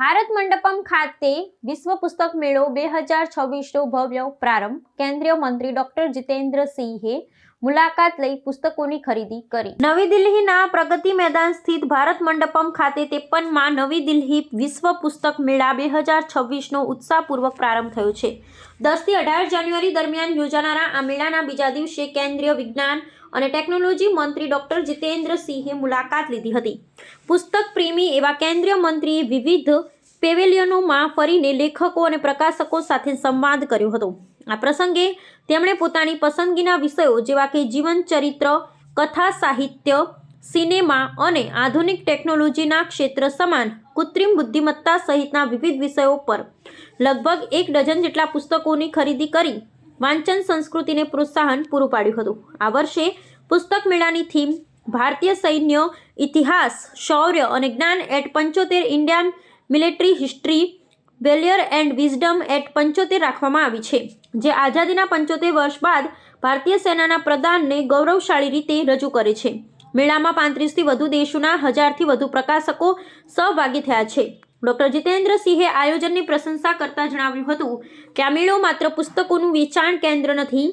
ભારત મંડપમ ખાતે વિશ્વ પુસ્તક મેળો 2026નો ભવ્ય પ્રારંભ. કેન્દ્રીય મંત્રી ડોક્ટર જીતેન્દ્ર સિંહે મુલાકાત લઈ પુસ્તકોની ખરીદી કરી. નવી દિલ્હીના પ્રગતિ મેદાન સ્થિત ભારત મંડપમ ખાતે 53માં નવી દિલ્હી વિશ્વ પુસ્તક મેળા 2026નો ઉત્સાહપૂર્વક પ્રારંભ થયો છે. 10 થી 18 જાન્યુઆરી દરમિયાન યોજાનારા આ મેળાના બીજા દિવસે કેન્દ્રીય વિજ્ઞાન અને ટેકનોલોજી મંત્રી ડોક્ટર જીતેન્દ્ર સિંહે મુલાકાત લીધી હતી. પુસ્તક પ્રેમી એવા કેન્દ્રીય મંત્રીએ વિવિધ પેવેલિયનોમાં ફરીને લેખકો અને પ્રકાશકો સાથે સંવાદ કર્યો હતો. આ પ્રસંગે તેમણે પોતાની પસંદગીના વિષયો જેવા કે જીવન ચરિત્ર, કથા સાહિત્ય, સિનેમા અને આધુનિક ટેકનોલોજીના ક્ષેત્ર સમાન કૃત્રિમ બુદ્ધિમત્તા સહિતના વિવિધ વિષયો પર લગભગ 1 ડઝન જેટલા પુસ્તકોની ખરીદી કરી વાંચન સંસ્કૃતિને પ્રોત્સાહન પૂરું પાડ્યું હતું. આ વર્ષે પુસ્તક મેળાની થીમ ભારતીય સૈન્ય ઇતિહાસ, શૌર્ય અને જ્ઞાન at 75 Indian military history, valour and wisdom at 75 રાખવામાં આવી છે, જે આઝાદીના 75 વર્ષ બાદ ભારતીય સેનાના પ્રદાનને ગૌરવશાળી રીતે રજૂ કરે છે. મેળામાં 35થી વધુ દેશોના 1000થી વધુ પ્રકાશકો સહભાગી થયા છે. ડોક્ટર જીતેન્દ્ર સિંહે આયોજનની પ્રશંસા કરતા જણાવ્યું હતું કે આ મેળો માત્ર પુસ્તકોનું વેચાણ કેન્દ્ર નથી,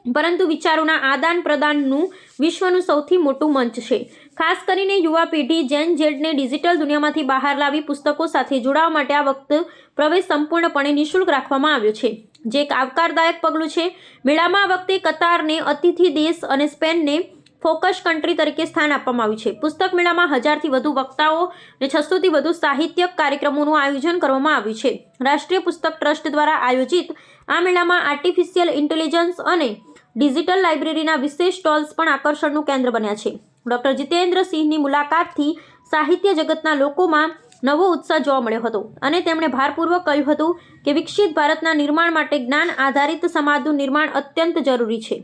પરંતુ વિચારોના આદાન પ્રદાનનું વિશ્વનું સૌથી મોટું મંચ છે. ખાસ કરીને યુવા પેઢી જેન ઝેડને ડિજિટલ દુનિયામાંથી બહાર લાવી પુસ્તકો સાથે જોડાવા માટે આ વખતે પ્રવેશ સંપૂર્ણપણે નિઃશુલ્ક રાખવામાં આવ્યો છે, જે એક આવકારદાયક પગલું છે. મેળામાં આ વખતે કતારને અતિથિ દેશ અને સ્પેનને ફોકસ કન્ટ્રી તરીકે સ્થાન આપવામાં આવ્યું છે. પુસ્તક મેળામાં 1000થી વધુ વક્તાઓ અને 600થી વધુ સાહિત્યિક કાર્યક્રમોનું આયોજન કરવામાં આવ્યું છે. રાષ્ટ્રીય પુસ્તક ટ્રસ્ટ દ્વારા આયોજિત આ મેળામાં આર્ટિફિશિયલ ઇન્ટેલિજન્સ અને ડિજિટલ લાઇબ્રેરીના વિશેષ સ્ટોલ્સ પણ આકર્ષણનું કેન્દ્ર બન્યા છે. ડોક્ટર જીતેન્દ્ર સિંહની મુલાકાતથી સાહિત્ય જગતના લોકોમાં નવો ઉત્સાહ જોવા મળ્યો હતો અને તેમણે ભારપૂર્વક કહ્યું હતું કે વિકસિત ભારતના નિર્માણ માટે જ્ઞાન આધારિત સમાજનું નિર્માણ અત્યંત જરૂરી છે.